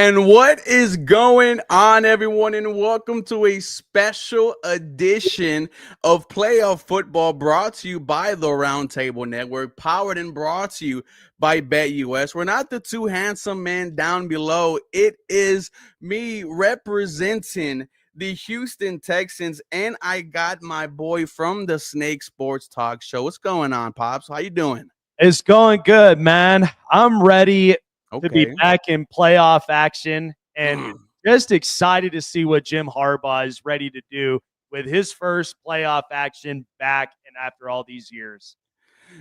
And what is going on, everyone? And welcome to a special edition of Playoff Football brought to you by the Roundtable Network, powered and brought to you by BetUS. We're not the two handsome men down below. It is me representing the Houston Texans, and I got my boy from the Snake Sports Talk Show. What's going on, Pops? How you doing? It's going good, man. I'm ready to be Okay. back in playoff action and just excited to see what Jim Harbaugh is ready to do with his first playoff action back and after all these years.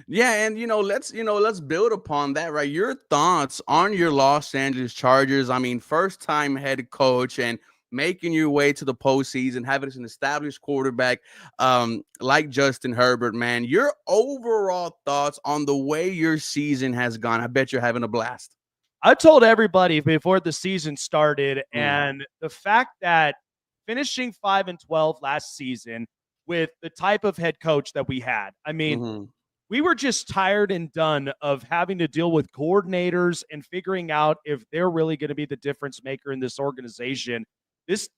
Yeah, and let's build upon that, right? Your thoughts on your Los Angeles Chargers. I mean, first time head coach and making your way to the postseason, having an established quarterback like Justin Herbert, man. Your overall thoughts on the way your season has gone. I bet you're having a blast. I told everybody before the season started, Mm. and the fact that finishing 5-12 last season with the type of head coach that we had, I mean, Hmm. we were just tired and done of having to deal with coordinators and figuring out if they're really going to be the difference maker in this organization. This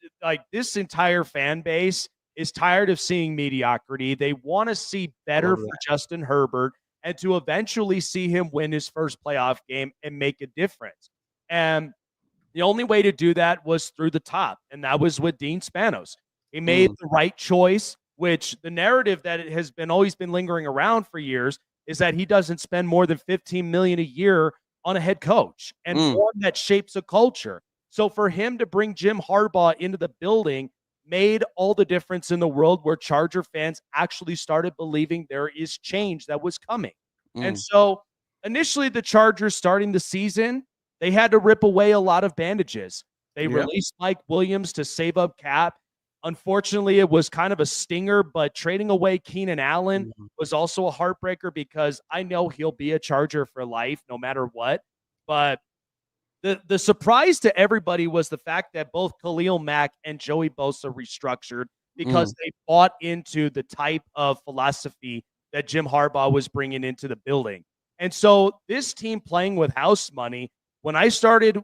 entire fan base is tired of seeing mediocrity. They want to see better Love for that. Justin Herbert and to eventually see him win his first playoff game and make a difference. And the only way to do that was through the top, and that was with Dean Spanos. He made Mm. the right choice, which the narrative that it has been always been lingering around for years is that he doesn't spend more than $15 million a year on a head coach and Mm. one that shapes a culture. So for him to bring Jim Harbaugh into the building made all the difference in the world, where Charger fans actually started believing there is change that was coming. And Mm. so initially the Chargers starting the season, they had to rip away a lot of bandages. They Yeah. released Mike Williams to save up cap. Unfortunately, it was kind of a stinger, but trading away Keenan Allen Mhm. was also a heartbreaker because I know he'll be a Charger for life no matter what. But the surprise to everybody was the fact that both Khalil Mack and Joey Bosa restructured Mm. because they bought into the type of philosophy that Jim Harbaugh was bringing into the building. And so this team playing with house money, when I started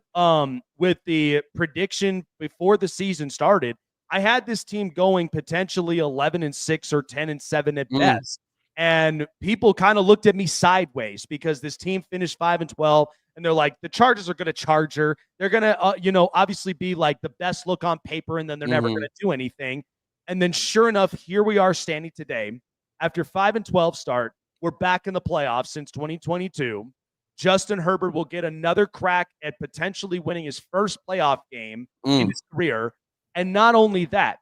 with the prediction before the season started, I had this team going potentially 11-6 or 10-7 at Mm. best. And people kind of looked at me sideways because this team finished 5-12, and they're like, the Chargers are going to Charger. They're going to, obviously be like the best look on paper, and then they're never going Mhm. to do anything. And then, sure enough, here we are standing today after 5-12 start. We're back in the playoffs since 2022. Justin Herbert will get another crack at potentially winning his first playoff game in Mm. his career. And not only that,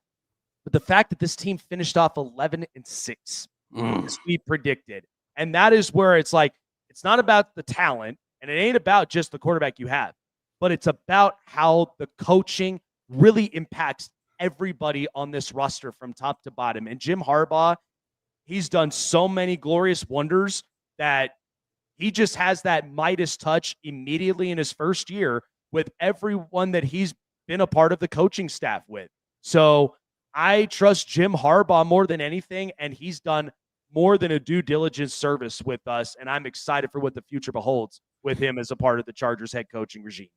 but the fact that this team finished off 11-6 Mm. as we predicted. And that is where it's like, it's not about the talent and it ain't about just the quarterback you have, but it's about how the coaching really impacts everybody on this roster from top to bottom. And Jim Harbaugh, he's done so many glorious wonders that he just has that Midas touch immediately in his first year with everyone that he's been a part of the coaching staff with. So I trust Jim Harbaugh more than anything, and he's done more than a due diligence service with us. And I'm excited for what the future beholds with him as a part of the Chargers head coaching regime.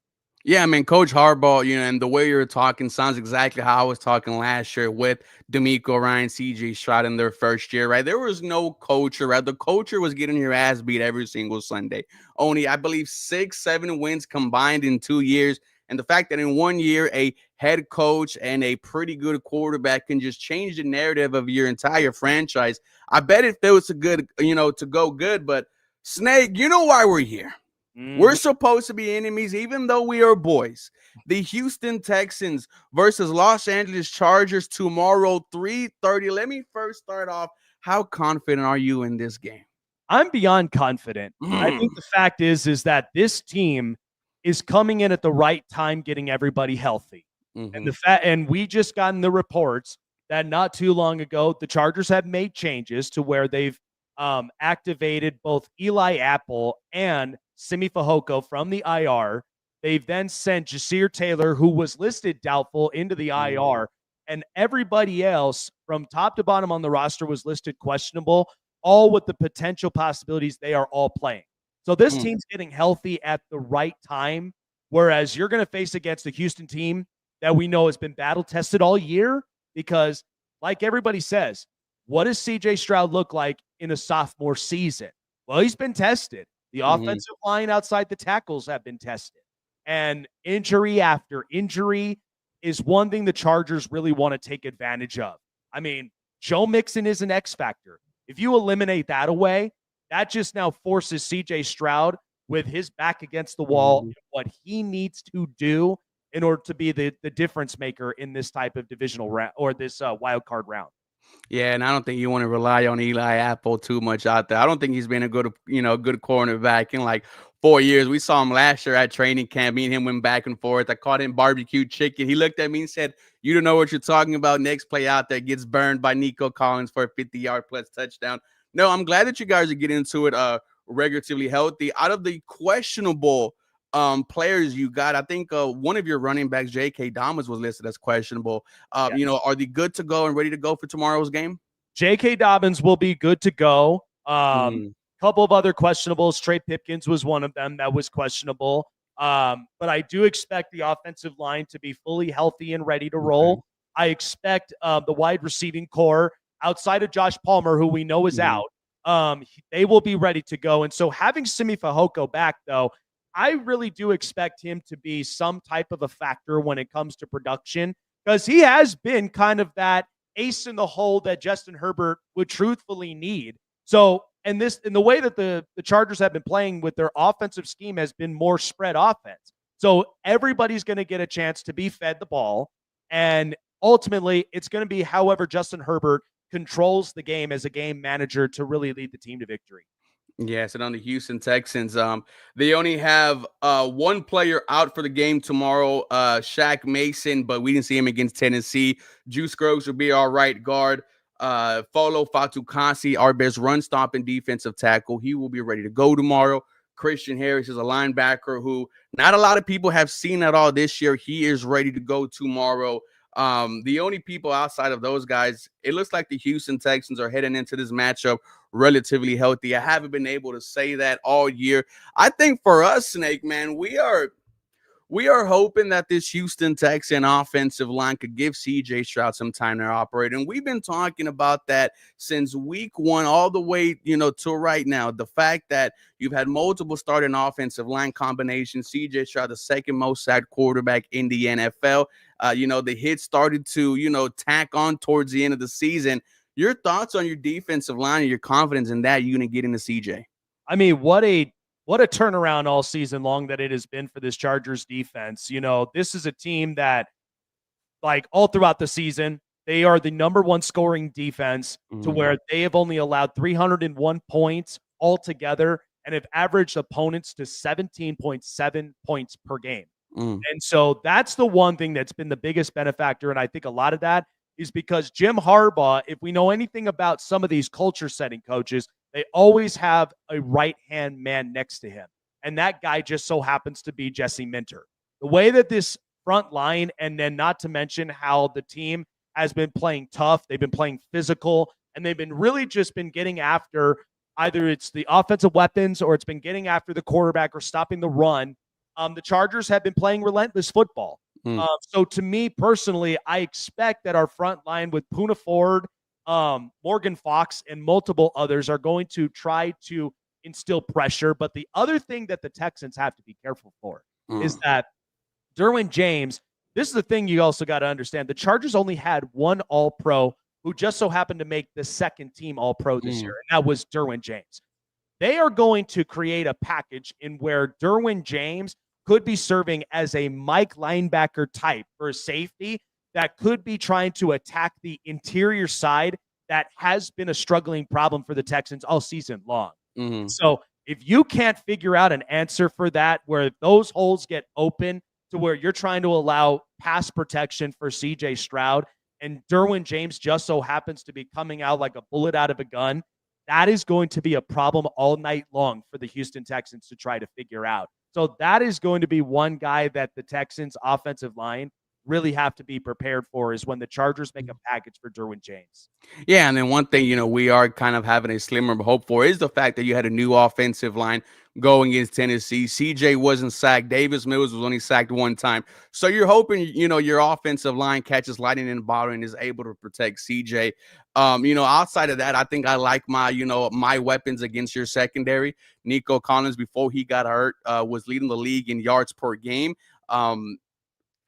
Yeah, I mean, Coach Harbaugh, and the way you're talking sounds exactly how I was talking last year with D'Amico Ryan, CJ Stroud in their first year, right? There was no culture, right? The culture was getting your ass beat every single Sunday. Only, I believe, 6, 7 wins combined in 2 years. And the fact that in 1 year, a head coach and a pretty good quarterback can just change the narrative of your entire franchise. I bet it feels good, to go good. But Snake, you know why we're here. We're Mhm. supposed to be enemies, even though we are boys. The Houston Texans versus Los Angeles Chargers tomorrow, 3:30. Let me first start off. How confident are you in this game? I'm beyond confident. I Mm. think the fact is that this team is coming in at the right time, getting everybody healthy. Hmm. And we just gotten the reports that not too long ago, the Chargers have made changes to where they've activated both Eli Apple and Simi Fehoko from the IR. They've then sent Jasir Taylor, who was listed doubtful, into the Mm. IR, and everybody else from top to bottom on the roster was listed questionable, all with the potential possibilities they are all playing. So this Mm. team's getting healthy at the right time. Whereas you're going to face against the Houston team that we know has been battle tested all year because, like everybody says, what does CJ Stroud look like in a sophomore season? Well, he's been tested. The offensive line outside the tackles have been tested. And injury after injury is one thing the Chargers really want to take advantage of. I mean, Joe Mixon is an X factor. If you eliminate that away, that just now forces CJ Stroud with his back against the wall, what he needs to do in order to be the difference maker in this type of divisional round or this wild card round. Yeah, and I don't think you want to rely on Eli Apple too much out there. I don't think he's been a good cornerback in like 4 years. We saw him last year at training camp. Me and him went back and forth. I caught him barbecue chicken. He looked at me and said, "You don't know what you're talking about." Next play out there gets burned by Nico Collins for a 50-yard plus touchdown. No, I'm glad that you guys are getting into it relatively healthy. Out of the questionable players you got, I think one of your running backs, J.K. Dobbins, was listed as questionable. Yes. Are they good to go and ready to go for tomorrow's game? J.K. Dobbins will be good to go. Mhm. Couple of other questionables. Trey Pipkins was one of them that was questionable. But I do expect the offensive line to be fully healthy and ready to roll. Okay. I expect the wide receiving core outside of Josh Palmer, who we know is Mhm. out, they will be ready to go. And so having Simi Fehoko back, though, I really do expect him to be some type of a factor when it comes to production because he has been kind of that ace in the hole that Justin Herbert would truthfully need. So, and the way that the Chargers have been playing with their offensive scheme has been more spread offense. So everybody's going to get a chance to be fed the ball. And ultimately, it's going to be however Justin Herbert controls the game as a game manager to really lead the team to victory. Yes, and on the Houston Texans, they only have one player out for the game tomorrow, Shaq Mason, but we didn't see him against Tennessee. Juice Scruggs will be all right guard. Folo Fatukasi, our best run stopping defensive tackle. He will be ready to go tomorrow. Christian Harris is a linebacker who not a lot of people have seen at all this year. He is ready to go tomorrow. The only people outside of those guys, it looks like the Houston Texans are heading into this matchup relatively healthy. I haven't been able to say that all year. I think for us, Snake, man, we are hoping that this Houston Texan offensive line could give CJ Stroud some time to operate. And we've been talking about that since week one, all the way, to right now. The fact that you've had multiple starting offensive line combinations, CJ Stroud, the second most sacked quarterback in the NFL. The hits started to, tack on towards the end of the season. Your thoughts on your defensive line and your confidence in that you're going to get into CJ? I mean, what a turnaround all season long that it has been for this Chargers defense. This is a team that, like, all throughout the season, they are the number one scoring defense to where they have only allowed 301 points altogether and have averaged opponents to 17.7 points per game. And so that's the one thing that's been the biggest benefactor. And I think a lot of that is because Jim Harbaugh, if we know anything about some of these culture setting coaches, they always have a right-hand man next to him. And that guy just so happens to be Jesse Minter. The way that this front line, and then not to mention how the team has been playing tough, they've been playing physical, and they've been really just been getting after either it's the offensive weapons or it's been getting after the quarterback or stopping the run. The Chargers have been playing relentless football. So to me personally, I expect that our front line with Poona Ford, Morgan Fox, and multiple others are going to try to instill pressure. But the other thing that the Texans have to be careful for is that Derwin James, this is the thing you also got to understand. The Chargers only had one All-Pro who just so happened to make the second team All-Pro this year, and that was Derwin James. They are going to create a package in where Derwin James could be serving as a Mike linebacker type for a safety that could be trying to attack the interior side that has been a struggling problem for the Texans all season long. So if you can't figure out an answer for that, where those holes get open to where you're trying to allow pass protection for CJ Stroud and Derwin James just so happens to be coming out like a bullet out of a gun, that is going to be a problem all night long for the Houston Texans to try to figure out. So that is going to be one guy that the Texans offensive line really have to be prepared for is when the Chargers make a package for Derwin James. Yeah, and then one thing, we are kind of having a slimmer of hope for is the fact that you had a new offensive line going against Tennessee. CJ wasn't sacked. Davis Mills was only sacked one time. So you're hoping, your offensive line catches lightning in the bottle and is able to protect CJ. Outside of that, I think I like my weapons against your secondary. Nico Collins, before he got hurt, was leading the league in yards per game.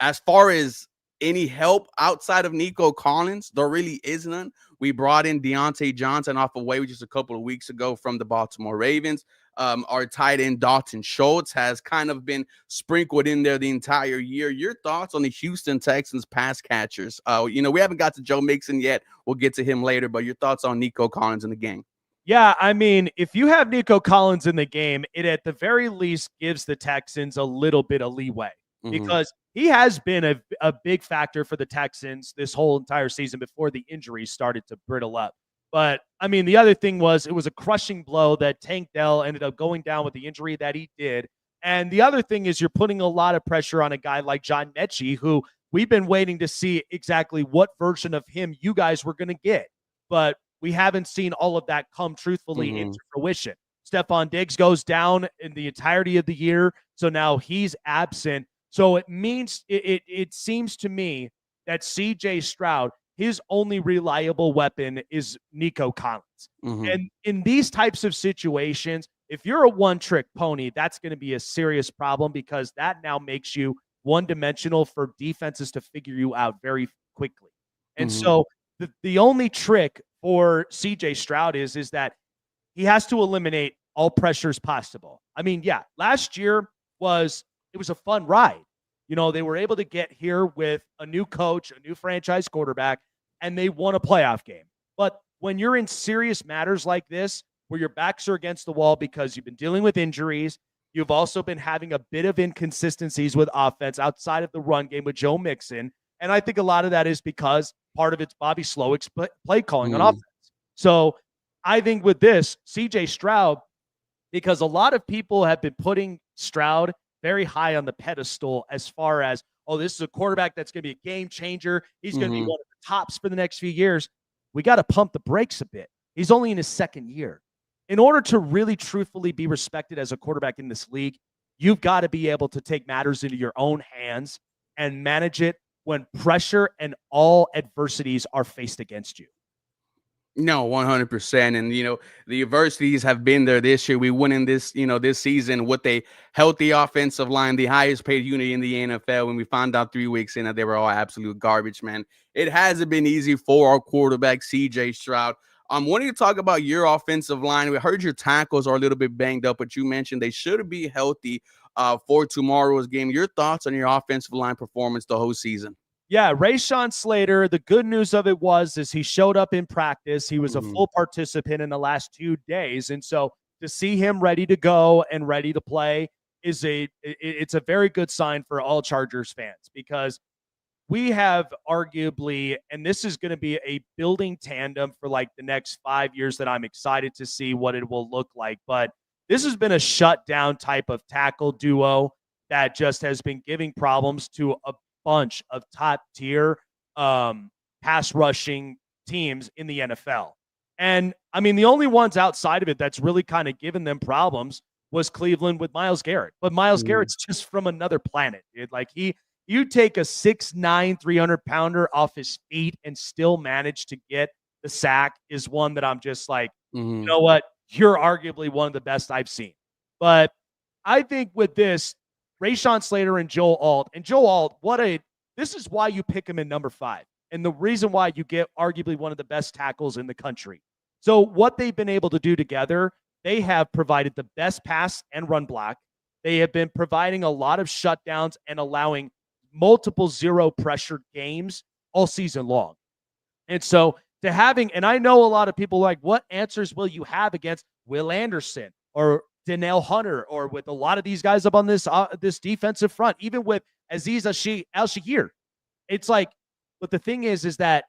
As far as any help outside of Nico Collins, there really is none. We brought in Deontay Johnson off of waivers just a couple of weeks ago from the Baltimore Ravens. Our tight end Dalton Schultz has kind of been sprinkled in there the entire year. Your thoughts on the Houston Texans pass catchers? We haven't got to Joe Mixon yet. We'll get to him later, but your thoughts on Nico Collins in the game? Yeah, I mean, if you have Nico Collins in the game, it at the very least gives the Texans a little bit of leeway because he has been a big factor for the Texans this whole entire season before the injuries started to brittle up. But, I mean, the other thing was it was a crushing blow that Tank Dell ended up going down with the injury that he did. And the other thing is you're putting a lot of pressure on a guy like John Mechie, who we've been waiting to see exactly what version of him you guys were going to get. But we haven't seen all of that come truthfully into fruition. Stephon Diggs goes down in the entirety of the year, so now he's absent. So it means it seems to me that CJ Stroud, his only reliable weapon is Nico Collins. And in these types of situations, if you're a one-trick pony, that's going to be a serious problem because that now makes you one-dimensional for defenses to figure you out very quickly. And so the only trick for CJ Stroud is that he has to eliminate all pressures possible. I mean, yeah, last year was a fun ride. They were able to get here with a new coach, a new franchise quarterback, and they won a playoff game. But when you're in serious matters like this, where your backs are against the wall because you've been dealing with injuries, you've also been having a bit of inconsistencies with offense outside of the run game with Joe Mixon. And I think a lot of that is because part of it's Bobby Slowick's play calling on offense. So I think with this, CJ Stroud, because a lot of people have been putting Stroud very high on the pedestal as far as, oh, this is a quarterback that's going to be a game changer. He's going to be one of the tops for the next few years. We got to pump the brakes a bit. He's only in his second year. In order to really truthfully be respected as a quarterback in this league, you've got to be able to take matters into your own hands and manage it when pressure and all adversities are faced against you. No, 100%. And, the adversities have been there this year. We went in this season with a healthy offensive line, the highest paid unit in the NFL. When we found out 3 weeks in that they were all absolute garbage, man. It hasn't been easy for our quarterback, CJ Stroud. Wanting to talk about your offensive line. We heard your tackles are a little bit banged up, but you mentioned they should be healthy for tomorrow's game. Your thoughts on your offensive line performance the whole season? Yeah, Rashawn Slater, the good news of it is he showed up in practice. He was a full participant in the last 2 days. And so to see him ready to go and ready to play it's a very good sign for all Chargers fans because we have arguably, and this is going to be a building tandem for like the next 5 years that I'm excited to see what it will look like. But this has been a shutdown type of tackle duo that just has been giving problems to a bunch of top tier pass rushing teams in the NFL. And I mean, the only ones outside of it that's really kind of given them problems was Cleveland with Myles Garrett. But Myles Garrett's just from another planet, dude. Like you take a 6'9", 300-pounder off his feet and still manage to get the sack is one that I'm just like, you know what? You're arguably one of the best I've seen. But I think with this, Rashawn Slater and Joe Alt. And Joe Alt, this is why you pick him in number 5. And the reason why you get arguably one of the best tackles in the country. So what they've been able to do together, they have provided the best pass and run block. They have been providing a lot of shutdowns and allowing multiple zero pressure games all season long. And so and I know a lot of people like, what answers will you have against Will Anderson or Danielle Hunter or with a lot of these guys up on this defensive front, even with Aziz Al-Shakir? It's like, but the thing is that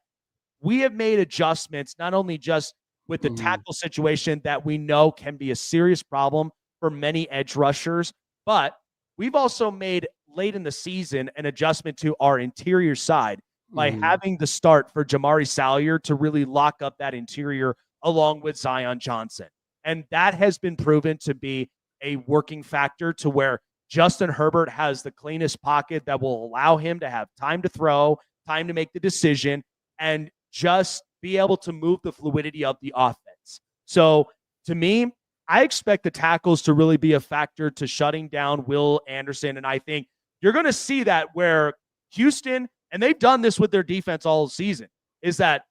we have made adjustments, not only just with the tackle situation that we know can be a serious problem for many edge rushers, but we've also made late in the season an adjustment to our interior side by Mhm. having the start for Jamari Salyer to really lock up that interior along with Zion Johnson. And that has been proven to be a working factor to where Justin Herbert has the cleanest pocket that will allow him to have time to throw, time to make the decision, and just be able to move the fluidity of the offense. So to me, I expect the tackles to really be a factor to shutting down Will Anderson. And I think you're going to see that where Houston, and they've done this with their defense all season, is that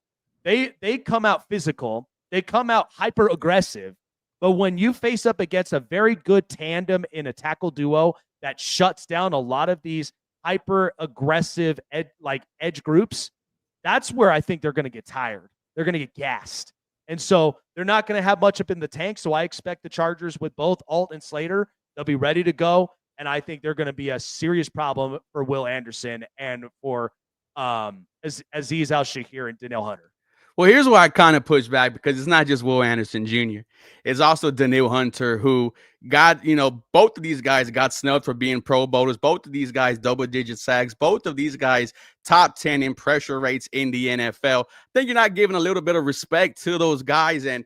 they come out physical, they come out hyper aggressive, but when you face up against a very good tandem in a tackle duo that shuts down a lot of these hyper aggressive edge groups, that's where I think they're going to get tired. They're going to get gassed. And so they're not going to have much up in the tank. So I expect the Chargers with both Alt and Slater, they'll be ready to go. And I think they're going to be a serious problem for Will Anderson and for Aziz Al-Shahir and Danielle Hunter. Well, here's why I kind of push back, because it's not just Will Anderson Jr. It's also Danielle Hunter, who got, both of these guys got snubbed for being Pro Bowlers. Both of these guys double-digit sacks. Both of these guys top 10 in pressure rates in the NFL. I think you're not giving a little bit of respect to those guys, and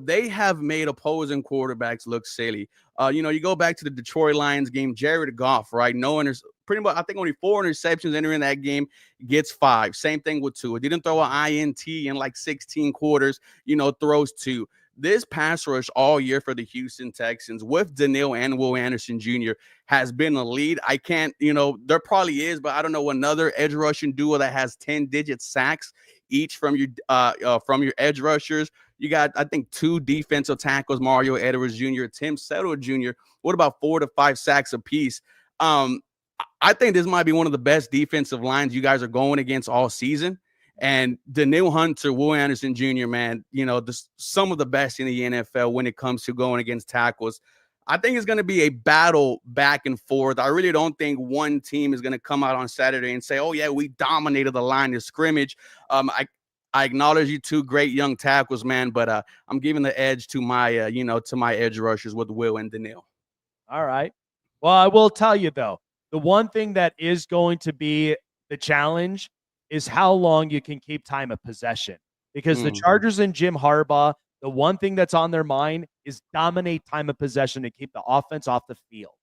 they have made opposing quarterbacks look silly. You go back to the Detroit Lions game, Jared Goff, right? Pretty much, I think only 4 interceptions entering that game, gets 5. Same thing with Tua. Didn't throw an INT in like 16 quarters, throws 2. This pass rush all year for the Houston Texans with Danielle and Will Anderson Jr. has been a lead. I can't, there probably is, but I don't know another edge rushing duo that has 10-digit sacks each from your edge rushers. You got, I think, 2 defensive tackles, Mario Edwards Jr., Tim Settle Jr. What about 4 to 5 sacks apiece? I think this might be one of the best defensive lines you guys are going against all season. And Danielle Hunter, Will Anderson Jr., man, some of the best in the NFL when it comes to going against tackles. I think it's going to be a battle back and forth. I really don't think one team is going to come out on Saturday and say, oh, yeah, we dominated the line of scrimmage. I acknowledge you 2 great young tackles, man, but I'm giving the edge to my, to my edge rushers with Will and Danielle. All right. Well, I will tell you, though, the one thing that is going to be the challenge is how long you can keep time of possession. Because the Chargers and Jim Harbaugh, the one thing that's on their mind is dominate time of possession to keep the offense off the field.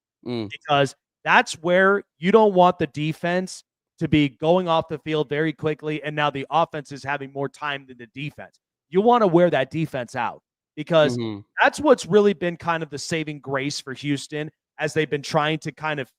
Because that's where you don't want the defense to be going off the field very quickly, and now the offense is having more time than the defense. You want to wear that defense out, because that's what's really been kind of the saving grace for Houston as they've been trying to kind of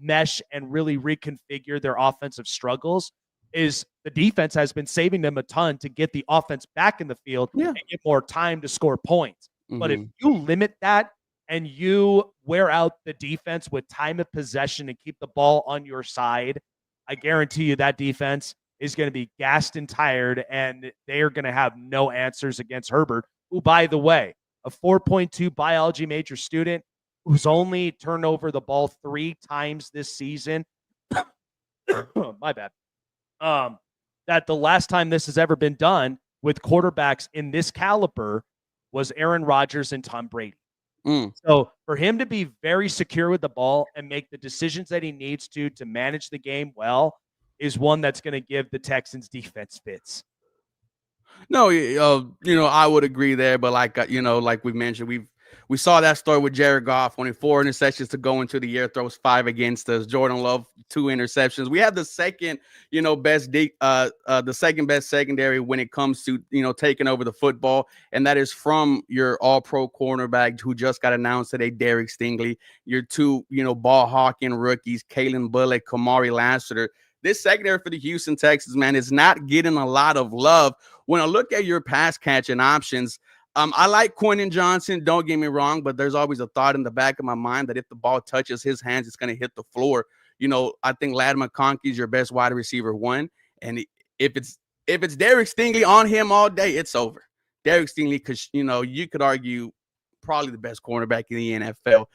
mesh and really reconfigure their offensive struggles. Is the defense has been saving them a ton to get the offense back in the field and get more time to score points. But if you limit that and you wear out the defense with time of possession and keep the ball on your side, I guarantee you that defense is going to be gassed and tired, and they are going to have no answers against Herbert, who, by the way, a 4.2 biology major student who's only turned over the ball 3 times this season. My bad. That the last time this has ever been done with quarterbacks in this caliber was Aaron Rodgers and Tom Brady. So for him to be very secure with the ball and make the decisions that he needs to manage the game well is one that's going to give the Texans defense fits. No, I would agree there, but like we mentioned, we saw that story with Jared Goff, only 4 interceptions to go into the year, throws 5 against us. Jordan Love, 2 interceptions. We have the second, the second best secondary when it comes to, taking over the football. And that is from your all-pro cornerback who just got announced today, Derek Stingley, your 2, ball hawking rookies, Kalen Bullock, Kamari Lassiter. This secondary for the Houston Texans, man, is not getting a lot of love. When I look at your pass catching options, I like Quentin Johnson, don't get me wrong, but there's always a thought in the back of my mind that if the ball touches his hands, it's going to hit the floor. I think Ladd McConkey is your best wide receiver 1. And if it's Derek Stingley on him all day, it's over. Derek Stingley, because, you could argue probably the best cornerback in the NFL.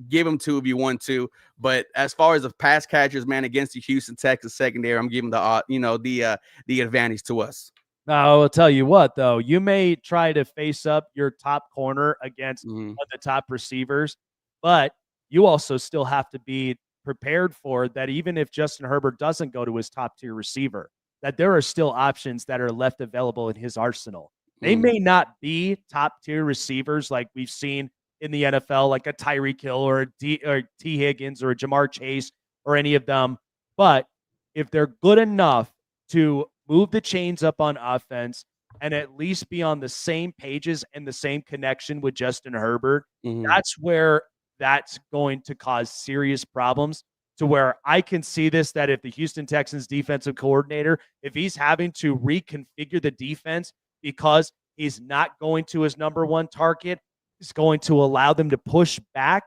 Give him 2 if you want to. But as far as the pass catchers, man, against the Houston Texans secondary, I'm giving the advantage to us. Now, I will tell you what, though, you may try to face up your top corner against one of the top receivers, but you also still have to be prepared for that even if Justin Herbert doesn't go to his top tier receiver, that there are still options that are left available in his arsenal. They may not be top tier receivers like we've seen in the NFL, like a Tyreek Hill or T. Higgins or a Jamar Chase or any of them. But if they're good enough to move the chains up on offense and at least be on the same pages and the same connection with Justin Herbert, that's where that's going to cause serious problems, to where I can see this, that if the Houston Texans defensive coordinator, if he's having to reconfigure the defense because he's not going to his number one target, is going to allow them to push back.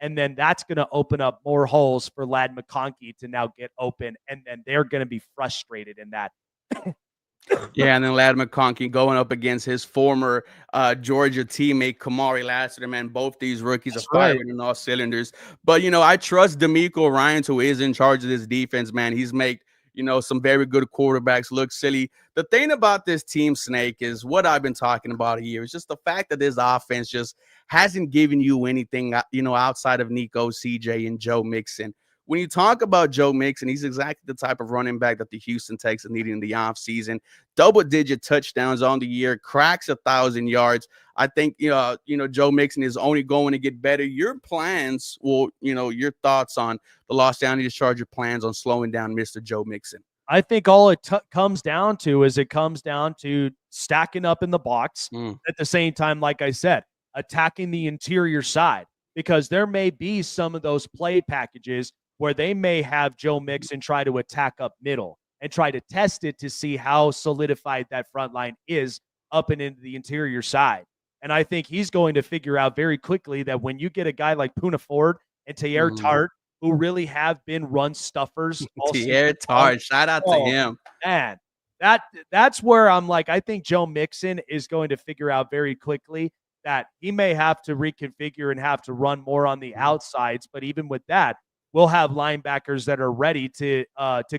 And then that's going to open up more holes for Ladd McConkey to now get open. And then they're going to be frustrated in that. Yeah, and then Ladd McConkey going up against his former Georgia teammate Kamari Lassiter, man. Both these rookies are firing in all cylinders. But, I trust DeMeco Ryans, who is in charge of this defense, man. He's made, some very good quarterbacks look silly. The thing about this team, Snake, is what I've been talking about here. It's just the fact that this offense just hasn't given you anything, outside of Nico, CJ, and Joe Mixon. When you talk about Joe Mixon, he's exactly the type of running back that the Houston Texans needed in the offseason. Double-digit touchdowns on the year, cracks 1,000 yards. I think, Joe Mixon is only going to get better. Your plans, your thoughts on the Los Angeles Chargers plans on slowing down Mr. Joe Mixon? I think all it comes down to stacking up in the box at the same time, like I said, attacking the interior side, because there may be some of those play packages where they may have Joe Mixon try to attack up middle and try to test it to see how solidified that front line is up and into the interior side. And I think he's going to figure out very quickly that when you get a guy like Poona Ford and Teair Tart, who really have been run stuffers. Teair Tart, shout out to him. Man, that's where I'm like, I think Joe Mixon is going to figure out very quickly that he may have to reconfigure and have to run more on the outsides. But even with that, we'll have linebackers that are ready to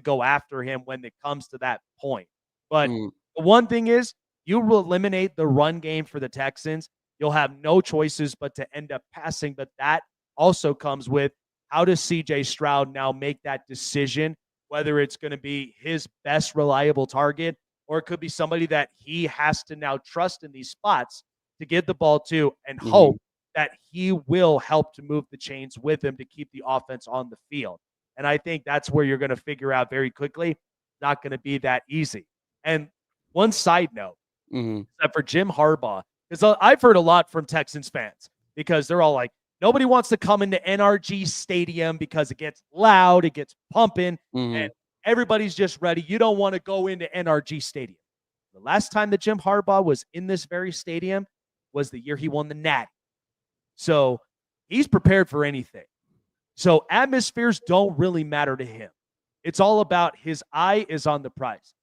go after him when it comes to that point. But the one thing is, you will eliminate the run game for the Texans. You'll have no choices but to end up passing. But that also comes with, how does CJ Stroud now make that decision, whether it's going to be his best reliable target or it could be somebody that he has to now trust in these spots to get the ball to and hope that he will help to move the chains with him to keep the offense on the field. And I think that's where you're going to figure out very quickly. Not going to be that easy. And one side note, that for Jim Harbaugh, because I've heard a lot from Texans fans, because they're all like, nobody wants to come into NRG Stadium because it gets loud, it gets pumping, and everybody's just ready. You don't want to go into NRG Stadium. The last time that Jim Harbaugh was in this very stadium was the year he won the Natty. So he's prepared for anything. So atmospheres don't really matter to him. It's all about his eye is on the prize.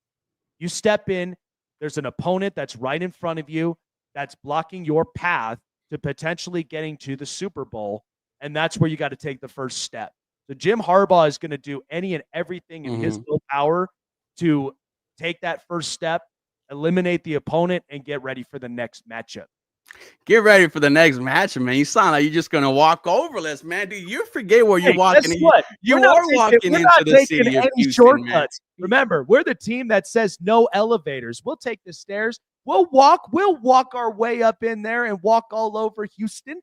You step in, there's an opponent that's right in front of you that's blocking your path to potentially getting to the Super Bowl, and that's where you got to take the first step. So Jim Harbaugh is going to do any and everything in his willpower to take that first step, eliminate the opponent, and get ready for the next matchup. Get ready for the next match, man. You sound like you're just gonna walk over this, man. Dude, you forget where you're walking. You are walking into the city of Houston, shortcuts. Man. Remember, we're the team that says no elevators. We'll take the stairs. We'll walk our way up in there and walk all over Houston.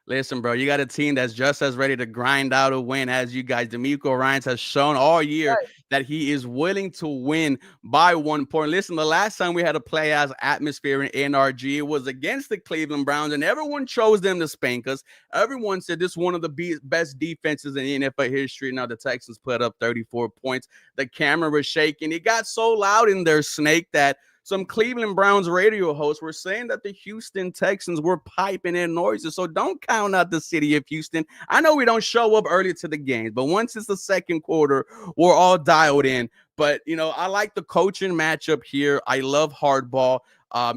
Listen, bro, you got a team that's just as ready to grind out a win as you guys. DeMeco Ryans has shown all year that he is willing to win by 1 point. Listen, the last time we had a playoffs atmosphere in NRG, it was against the Cleveland Browns, and everyone chose them to spank us. Everyone said this is one of the best defenses in NFL history. Now the Texans put up 34 points. The camera was shaking. It got so loud in their Snake that some Cleveland Browns radio hosts were saying that the Houston Texans were piping in noises. So don't count out the city of Houston. I know we don't show up early to the games, but once it's the second quarter, we're all dialed in. But, I like the coaching matchup here. I love Hardball.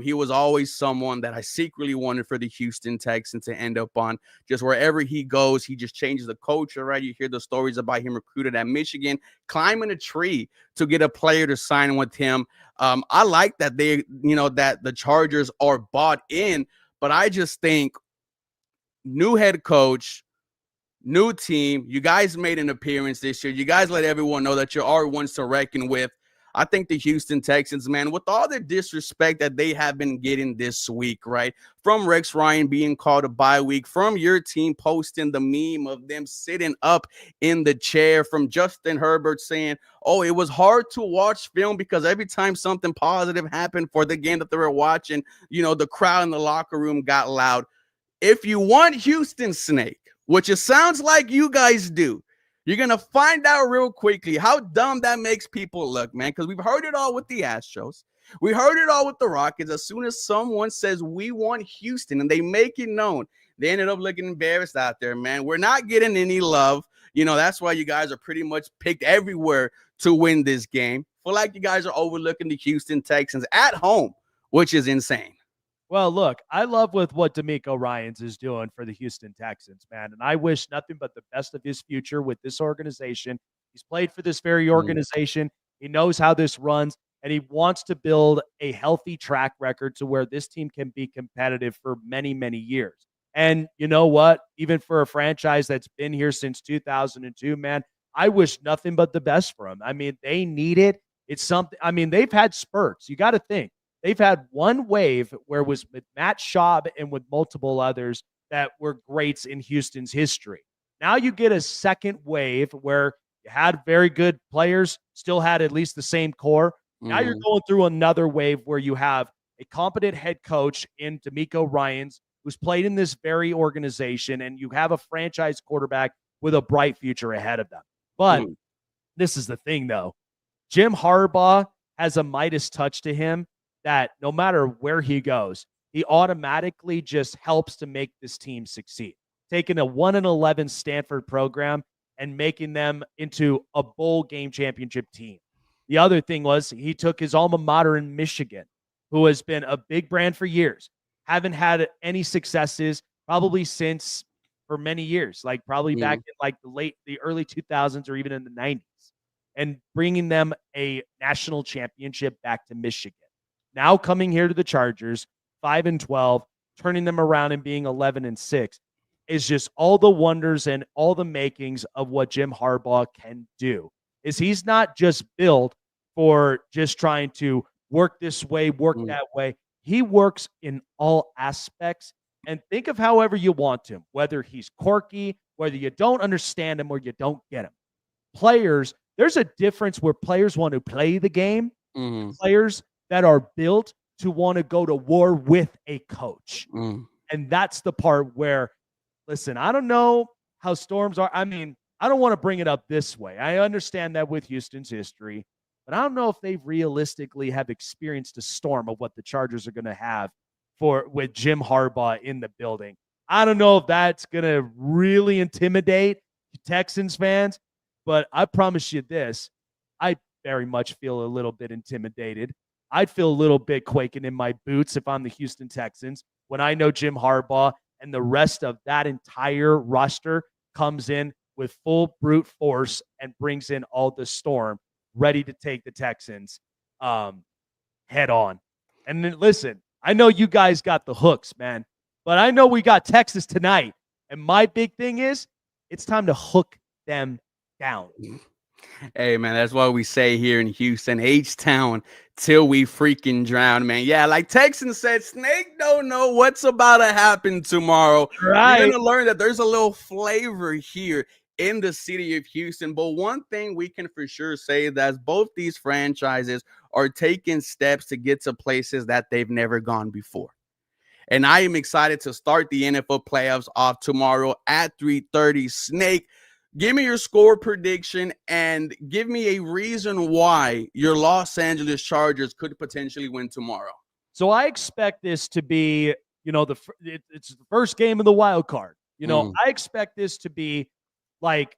He was always someone that I secretly wanted for the Houston Texans to end up on. Just wherever he goes, he just changes the culture, right? You hear the stories about him recruited at Michigan, climbing a tree to get a player to sign with him. I like that that the Chargers are bought in, but I just think new head coach, new team. You guys made an appearance this year. You guys let everyone know that you are ones to reckon with. I think the Houston Texans, man, with all the disrespect that they have been getting this week, right? From Rex Ryan being called a bye week, from your team posting the meme of them sitting up in the chair, from Justin Herbert saying, oh, it was hard to watch film because every time something positive happened for the game that they were watching, the crowd in the locker room got loud. If you want Houston Snake, which it sounds like you guys do, you're going to find out real quickly how dumb that makes people look, man, because we've heard it all with the Astros. We heard it all with the Rockets. As soon as someone says we want Houston and they make it known, they ended up looking embarrassed out there, man. We're not getting any love. That's why you guys are pretty much picked everywhere to win this game. Feel like you guys are overlooking the Houston Texans at home, which is insane. Well, look, I love with what DeMeco Ryans is doing for the Houston Texans, man. And I wish nothing but the best of his future with this organization. He's played for this very organization. He knows how this runs, and he wants to build a healthy track record to where this team can be competitive for many, many years. And you know what? Even for a franchise that's been here since 2002, man, I wish nothing but the best for them. I mean, they need it. It's something, I mean, they've had spurts. You got to think. They've had one wave where it was with Matt Schaub and with multiple others that were greats in Houston's history. Now you get a second wave where you had very good players, still had at least the same core. Now you're going through another wave where you have a competent head coach in DeMeco Ryans who's played in this very organization, and you have a franchise quarterback with a bright future ahead of them. But this is the thing, though. Jim Harbaugh has a Midas touch to him that no matter where he goes, he automatically just helps to make this team succeed. Taking a 1-11 Stanford program and making them into a bowl game championship team. The other thing was he took his alma mater in Michigan, who has been a big brand for years, haven't had any successes probably since for many years, like probably back in like the early 2000s or even in the 90s, and bringing them a national championship back to Michigan. Now coming here to the Chargers, 5-12, turning them around and being 11-6 is just all the wonders and all the makings of what Jim Harbaugh can do. Is he's not just built for just trying to work this way, work that way. He works in all aspects, and think of however you want him, whether he's quirky, whether you don't understand him or you don't get him. Players, there's a difference where players want to play the game, players that are built to want to go to war with a coach. And that's the part where, listen, I don't know how storms are. I mean, I don't want to bring it up this way. I understand that with Houston's history, but I don't know if they realistically have experienced a storm of what the Chargers are going to have with Jim Harbaugh in the building. I don't know if that's going to really intimidate Texans fans, but I promise you this, I very much feel a little bit intimidated. I'd feel a little bit quaking in my boots if I'm the Houston Texans when I know Jim Harbaugh and the rest of that entire roster comes in with full brute force and brings in all the storm ready to take the Texans head on. And then listen, I know you guys got the hooks, man, but I know we got Texas tonight. And my big thing is it's time to hook them down. Hey, man, that's why we say here in Houston, H-Town, till we freaking drown, man. Yeah, like Texans said, Snake don't know what's about to happen tomorrow. Right. You're going to learn that there's a little flavor here in the city of Houston. But one thing we can for sure say that both these franchises are taking steps to get to places that they've never gone before. And I am excited to start the NFL playoffs off tomorrow at 3:30. Snake, give me your score prediction and give me a reason why your Los Angeles Chargers could potentially win tomorrow. So I expect this to be, it's the first game of the wild card. I expect this to be like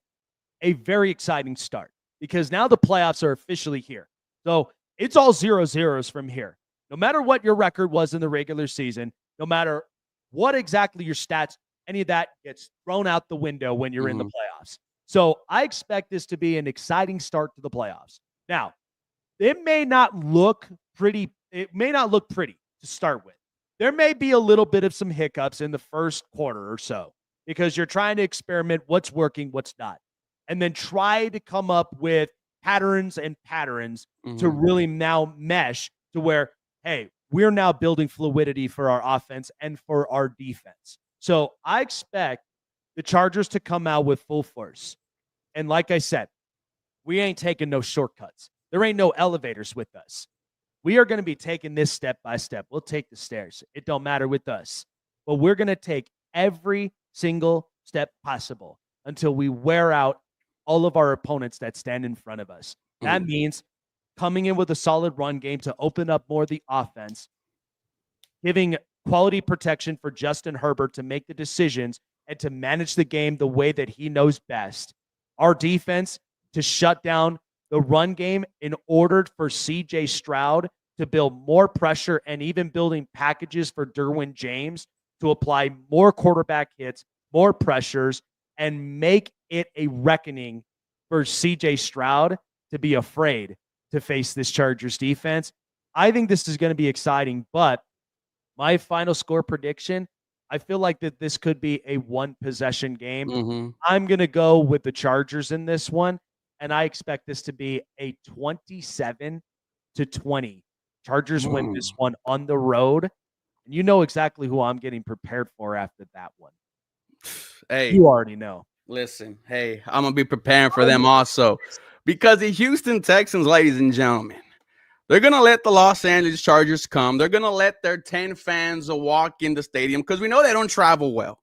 a very exciting start because now the playoffs are officially here. So it's all 0-0s from here. No matter what your record was in the regular season, no matter what exactly your stats, any of that gets thrown out the window when you're in the playoffs. So I expect this to be an exciting start to the playoffs. Now, it may not look pretty. It may not look pretty to start with. There may be a little bit of some hiccups in the first quarter or so. because you're trying to experiment what's working, what's not, and then try to come up with patterns to really now mesh to where, hey, we're now building fluidity for our offense and for our defense. So I expect the Chargers to come out with full force. And like I said, we ain't taking no shortcuts. There ain't no elevators with us. We are going to be taking this step by step. We'll take the stairs. It don't matter with us. But we're going to take every single step possible until we wear out all of our opponents that stand in front of us. That means coming in with a solid run game to open up more of the offense, giving quality protection for Justin Herbert to make the decisions and to manage the game the way that he knows best. Our defense to shut down the run game in order for CJ Stroud to build more pressure, and even building packages for Derwin James to apply more quarterback hits, more pressures, and make it a reckoning for CJ Stroud to be afraid to face this Chargers defense. I think this is going to be exciting, but my final score prediction, I feel like that this could be a one possession game. I'm going to go with the Chargers in this one, and I expect this to be a 27-20. Chargers win this one on the road. And you know exactly who I'm getting prepared for after that one. Hey, you already know. Listen, hey, I'm going to be preparing for them also. Because the Houston Texans, ladies and gentlemen, they're going to let the Los Angeles Chargers come. They're going to let their 10 fans walk in the stadium because we know they don't travel well.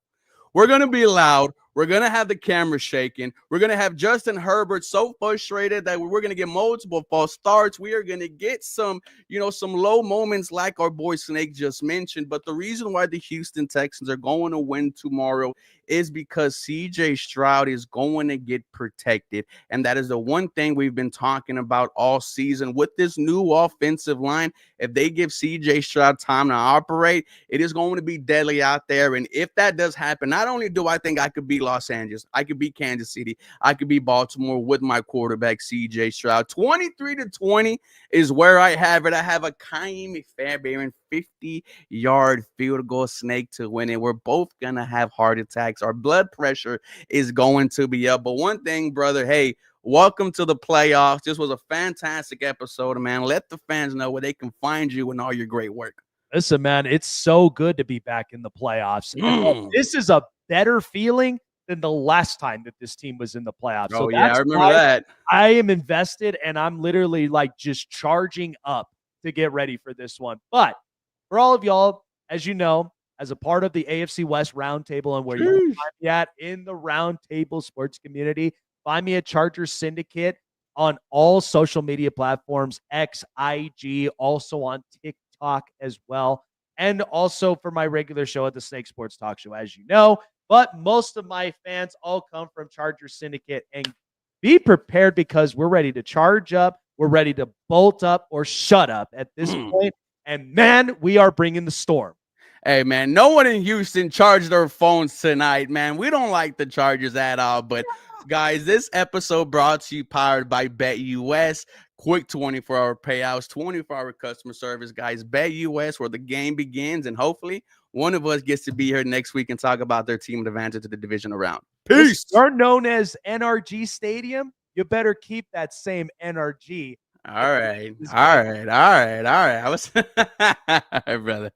We're going to be loud. We're going to have the camera shaking. We're going to have Justin Herbert so frustrated that we're going to get multiple false starts. We are going to get some low moments like our boy Snake just mentioned. But the reason why the Houston Texans are going to win tomorrow is because CJ Stroud is going to get protected. And that is the one thing we've been talking about all season with this new offensive line. If they give CJ Stroud time to operate, it is going to be deadly out there. And if that does happen, not only do I think I could beat Los Angeles, I could beat Kansas City, I could beat Baltimore with my quarterback CJ Stroud. 23-20 is where I have it. I have a Kaimi Fairbairn 50-yard field goal Snake to win it. We're both gonna have heart attacks. Our blood pressure is going to be up. But one thing, brother, hey, welcome to the playoffs. This was a fantastic episode, man. Let the fans know where they can find you and all your great work. Listen, man, it's so good to be back in the playoffs. This is a better feeling than the last time that this team was in the playoffs. So yeah, I remember that. I am invested, and I'm literally like just charging up to get ready for this one. But for all of y'all, as you know, as a part of the AFC West Roundtable and where you can find me at in the Roundtable sports community, find me at Chargers Syndicate on all social media platforms, X, IG, also on TikTok as well. And also for my regular show at the Snake Sports Talk Show, as you know. But most of my fans all come from Chargers Syndicate. And be prepared because we're ready to charge up. We're ready to bolt up or shut up at this point. And, man, we are bringing the storm. Hey, man, no one in Houston charged their phones tonight, man. We don't like the Chargers at all. But, guys, this episode brought to you powered by BetUS. Quick 24-hour payouts, 24-hour customer service, guys. BetUS, where the game begins. And hopefully one of us gets to be here next week and talk about their team advantage to the divisional round. Peace. You're known as NRG Stadium. You better keep that same NRG. All right. I was all right, brother.